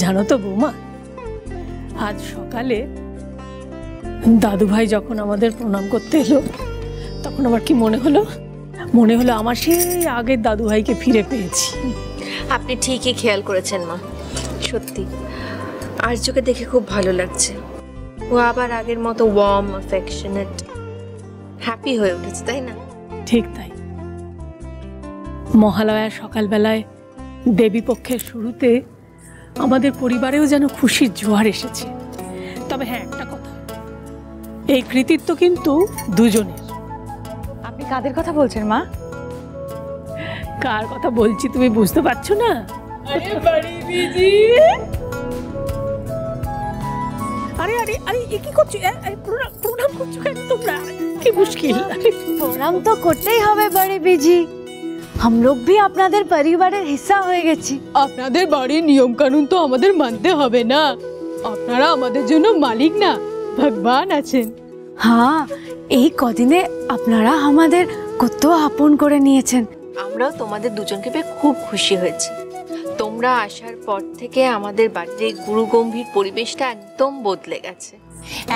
জানো তো বৌমা, আজ সকালে দাদু ভাই যখন আমাদের প্রণাম করতে এলো তখন আমার কি মনে হলো আমার সেই আগের দাদু ভাইকে ফিরে পেয়েছি। আপনি ঠিকই খেয়াল করেছেন মা, সত্যি আর্যকে দেখে খুব ভালো লাগছে। ও আবার আগের মতো ওয়ার্ম, অ্যাফেকশনেট, হ্যাপি হয়ে উঠেছে, তাই না? ঠিক তাই। মহালয়ার সকালবেলায় দেবী পক্ষের শুরুতে আমাদের পরিবারেও যেন খুশির জোয়ার এসেছে। তবে হ্যাঁ, একটা কথা, এই কৃতিত্ব কিন্তু দুজনের। আপনি কাদের কথা বলছেন মা? কার কথা বলছি তুমি বুঝতে পারছো না? আরে আরে আরে কি করছো? প্রণাম করছো কেন তোমরা? কি মুশকিল। প্রণাম তো করতেই হবে বড়ি বিজি, हम लोग भी আপনাদের পরিবারের হিস্সা হয়ে গেছি। আপনাদের বাড়ির নিয়ম কানুন তো আমাদের মানতে হবে না? আপনারা আমাদের জন্য মালিক না, ভগবান আছেন। হ্যাঁ, এই কদিনে আপনারা আমাদের কত আপন করে নিয়েছেন। আমরাও তোমাদের দুজনকে পেয়ে খুব খুশি হয়েছি। তোমরা আসার পর থেকে আমাদের বাড়ির এই গুরুগম্ভীর পরিবেশটা একদম বদলে গেছে।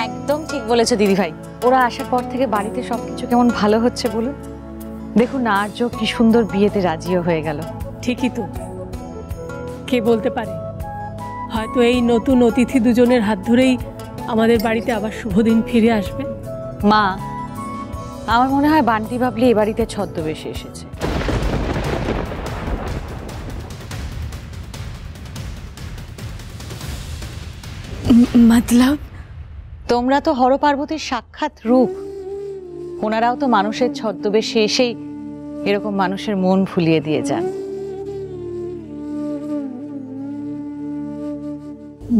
একদম ঠিক বলেছে দিদি ভাই। ওরা আসার পর থেকে বাড়িতে সবকিছু কেমন ভালো হচ্ছে বলুন। দেখুন না, আর্য কি সুন্দর বিয়েতে রাজিও হয়ে গেল। ঠিকই তো, কে বলতে পারে, হয়তো এই নতুন অতিথি দুজনের হাত ধরেই আমাদের বাড়িতে আবার শুভ দিন ফিরে আসবে। মা, আমার মনে হয় বান্টি বাবলি এ বাড়িতে ছদ্মবেশে এসেছে। মতলব? তোমরা তো হরপার্বতীর সাক্ষাৎ রূপ, ওনারাও তো মানুষের ছদ্মবেশে এসেই এরকম মানুষের মন ভুলিয়ে দিয়ে যান।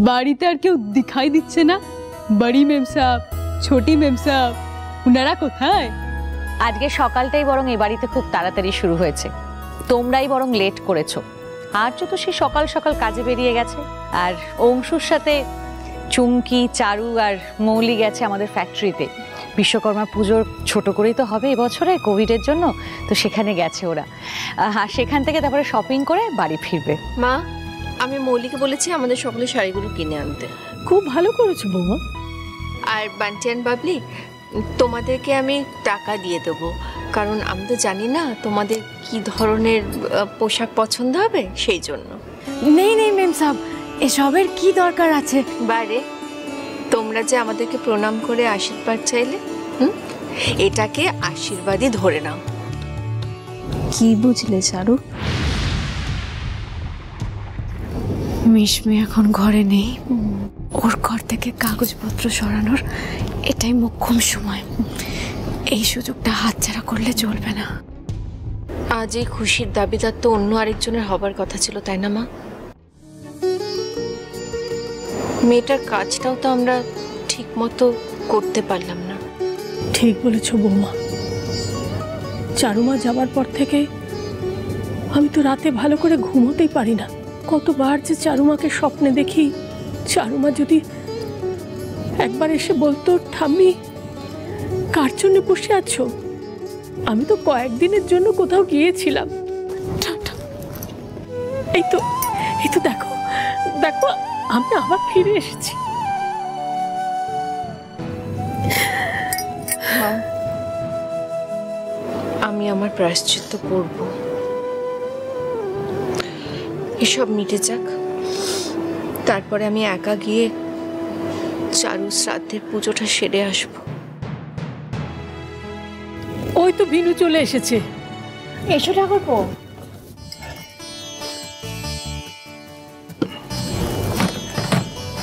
বাড়িতে আর কেউ দিখাই দিচ্ছে না? বড়ি মেম সাহেব, ছোটি মেম সাহেব, ওনারা কোথায়? আজকে সকালটাই বরং এ বাড়িতে খুব তাড়াতাড়ি শুরু হয়েছে, তোমরাই বরং লেট করেছো। আর্য তো সে সকাল সকাল কাজে বেরিয়ে গেছে, আর অংশুর সাথে চুমকি, চারু আর মৌলি গেছে আমাদের ফ্যাক্টরিতে। বিশ্বকর্মা পুজোর ছোট করেই তো হবে এবছরে কোভিডের জন্য, তো সেখানে গেছে ওরা। আর সেখান থেকে তারপরে শপিং করে বাড়ি ফিরবে। মা, আমি মৌলিকে বলেছি আমাদের সকলের শাড়িগুলো কিনে আনতে। খুব ভালো করেছো বৌমা। আর বান্টি আর বাবলি, তোমাদেরকে আমি টাকা দিয়ে দেবো, কারণ আমি তো জানি না তোমাদের কি ধরনের পোশাক পছন্দ হবে, সেই জন্য। নেই নেই মেম সাহেব, এসবের কি দরকার আছে? বাইরে তোমরা যে আমাদেরকে প্রণাম করে আশীর্বাদ চাইলে, এটাকে আশীর্বাদই ধরে নাও। কি বুঝলে চারু? মিশমি এখন ঘরে নেই, ওর ঘর থেকে কাগজপত্র সরানোর এটাই মোক্ষম সময়। এই সুযোগটা হাতছাড়া করলে চলবে না। আজ এই খুশির দাবিদার তো অন্য আরেকজনের হবার কথা ছিল, তাই না মা? মেয়েটার কাজটাও তো আমরা ঠিক মতো করতে পারলাম না। ঠিক বলেছ বৌমা। চারুমা যাবার পর থেকে আমি তো রাতে ভালো করে ঘুমোতেই পারি না। কতবার যে চারুমাকে স্বপ্নে দেখি, চারুমা যদি একবার এসে বলতো, ঠাম্মি কার জন্য বসে আছো? আমি তো কয়েকদিনের জন্য কোথাও গিয়েছিলাম। এই তো দেখো দেখো, আমি আবার ফিরে এসেছি। আমি আমার প্রায়শ্চিত্ত করব, এসব মিটে যাক, তারপরে আমি একা গিয়ে চারু শ্রাদ্ধের পুজোটা সেরে আসবো। ওই তো বিনু চলে এসেছে। এসো ঠাকুরপো।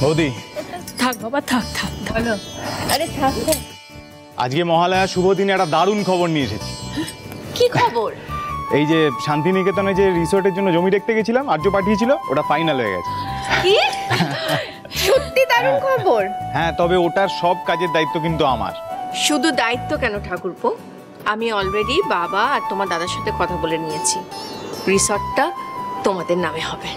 বৌদি, থাক বাবা, থাক থাক। বলো। আরে থাক। আজকে মহালয়া শুভ দিনে একটা দারুণ খবর নিয়ে এসেছি। কি খবর? এই যে শান্তিনিকেতনে যে রিসোর্টের জন্য জমি দেখতে গেছিলাম, আর্য পাঠিয়েছিল, ওটা ফাইনাল হয়ে গেছে। কি? সত্যি দারুণ খবর? হ্যাঁ, তবে ওটার সব কাজের দায়িত্ব কিন্তু আমার। শুধু দায়িত্ব কেন ঠাকুরপো, আমি অলরেডি বাবা আর তোমার দাদার সাথে কথা বলে নিয়েছি, রিসর্টটা তোমাদের নামে হবে।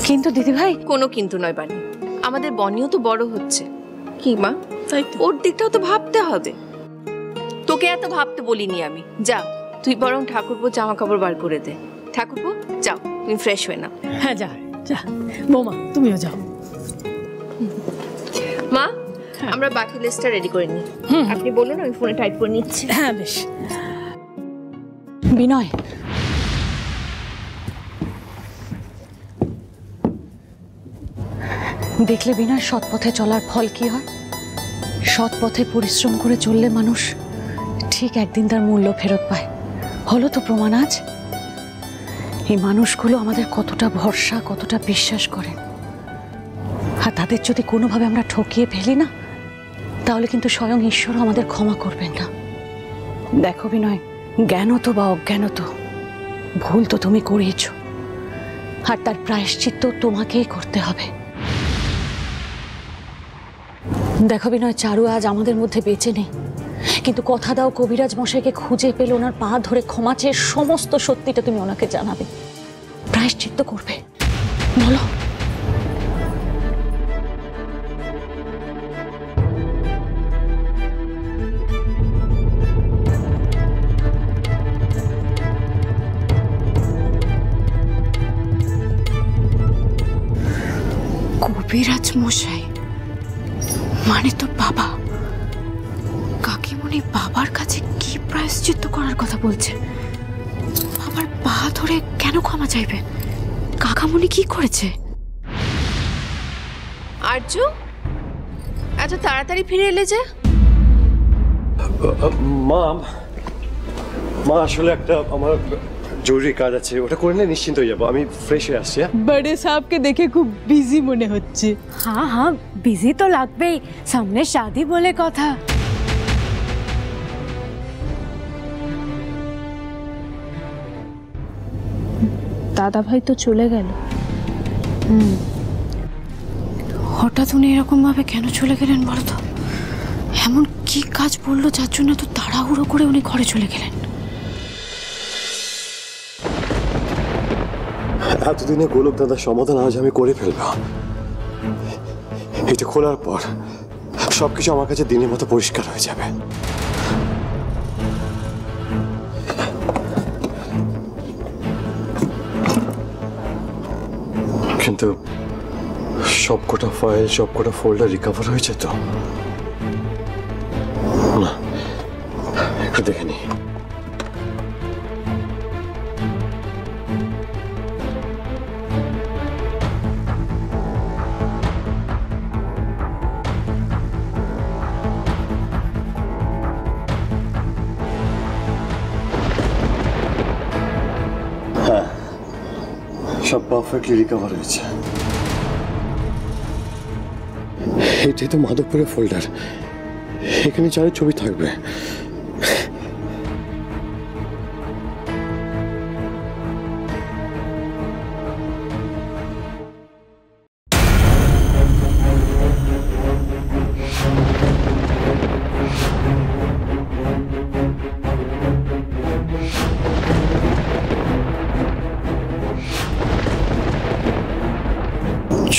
কিন্তু দিদি ভাই, কোনো কিন্তু নয় বানি, আমাদের বনিও তো বড় হচ্ছে। কি মা, তাই তো। ওর দিকটাও তো ভাবতে হবে। তোকে এত ভাবতে বলিনি আমি। যা তুই বরং ঠাকুরপো জামা কাপড় বার করে দে। ঠাকুরপো যাও, তুমি ফ্রেশ হয়ে নাও। হ্যাঁ যা যা বৌমা, তুমিও যাও। মা, আমরা বাকি লিস্টটা রেডি করে নিই। আপনি বলুন, আমি ফোনে টাইপ করে নিচ্ছি। হ্যাঁ বেশ। বিনয়, দেখলে বিনয়, সৎ পথে চলার ফল কি হয়? সৎ পথে পরিশ্রম করে চললে মানুষ ঠিক একদিন তার মূল্য ফেরত পায়। হলো তো প্রমাণ আজ। এই মানুষগুলো আমাদের কতটা ভরসা, কতটা বিশ্বাস করে, আর তাদের যদি কোনোভাবে আমরা ঠকিয়ে ফেলি না, তাহলে কিন্তু স্বয়ং ঈশ্বর আমাদের ক্ষমা করবেন না। দেখো বিনয়, জ্ঞানত বা অজ্ঞানত ভুল তো তুমি করেছ, আর তার প্রায়শ্চিত্ত তোমাকেই করতে হবে। দেখো বিনয়, চারু আজ আমাদের মধ্যে বেঁচে নেই, কিন্তু কথা দাও কবিরাজ মশাইকে খুঁজে পেলে ওনার পা ধরে ক্ষমা চেয়ে সমস্ত সত্যিটা তুমি ওনাকে জানাবে, প্রায়শ্চিত্ত করবে। বলো। কবিরাজ মশাই মানে তো বাবা। কাকিমণি বাবার কাছে কি প্রায়শ্চিত্ত করার কথা বলছে? বাবার পা ধরে কেন ক্ষমা চাইবে? কাকামণি কি করেছে? আর্য, এত তাড়াতাড়ি ফিরে এলে যে? মা মা আসলে একটা আমার জরুরি কাজ আছে, ওটা করে নিলে নিশ্চিন্ত হয়ে যাবো। আমি ফ্রেশ হয়ে আসছি। बड़े साहब के देखे खूब बिजी মনে হচ্ছে। हाँ हाँ बिजी तो লাগবেই, সামনে শাদি বলে কথা। দাদা ভাই তো চলে গেল। হঠাৎ উনি এরকম ভাবে কেন চলে গেলেন বলো তো? এমন কি কাজ পড়লো যার জন্য তো তাড়াহুড়ো করে উনি ঘরে চলে গেলেন? এতদিনে গোলক দাদার সমাধান আজ আমি করে ফেলবো। এটা খোলার পর সবকিছু আমার কাছে দিনের মতো পরিষ্কার হয়ে যাবে। কিন্তু সবকটা ফাইল, সবকটা ফোল্ডার রিকভার হয়েছে তো? না, একটু দেখে নি। সব পারফেক্টলি রিকভার হয়েছে। এটাই তো মাধবপুরের ফোল্ডার, এখানে চারের ছবি থাকবে।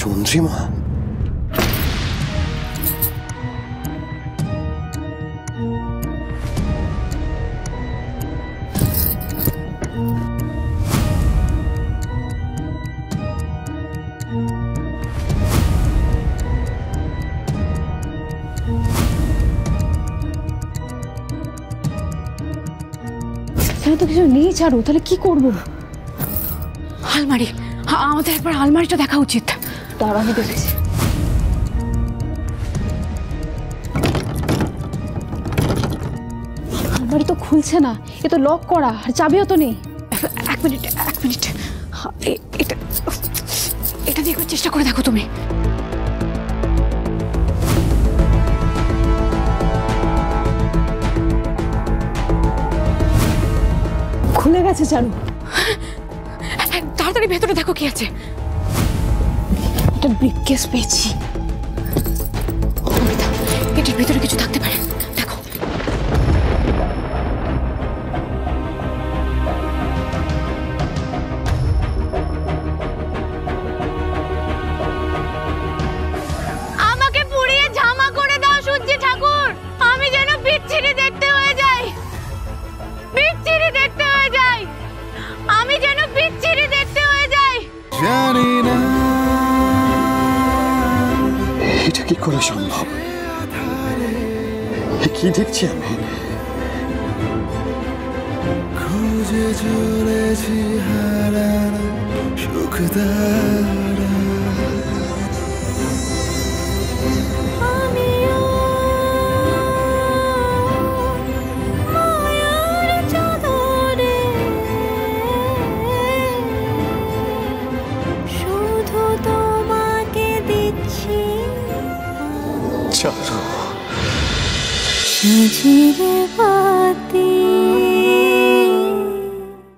চন্দ্রিমা, এখানে তো কিছু নেই চারু, তাহলে কি করব? আলমারি, আমাদের একবার আলমারিটা দেখা উচিত। দাঁড়া, আমি দেখেছি। আলমারি তো খুলছে না, এ তো লক করা, আর চাবিও তো নেই। এক মিনিট এক মিনিট, এটা এটা দিয়ে একবার চেষ্টা করে দেখো তুমি। খুলে গেছে চারু। তাড়াতাড়ি ভেতরে দেখো কি আছে। একটা ব্রিফকেস পেয়েছি। এটার ভিতরে কিছু থাকতে পারে, দেখো। আমাকে পুড়িয়ে ঝামা করে দাও সূর্যি ঠাকুর, আমি যেন বিচ্ছিরি দেখতে হয়ে যাই, বিচ্ছিরি দেখতে এটা কি করে সম্ভব? কি দেখছি আমি? খুঁজে চলেছি হারানো সুখদারা। ঝিরে বাতি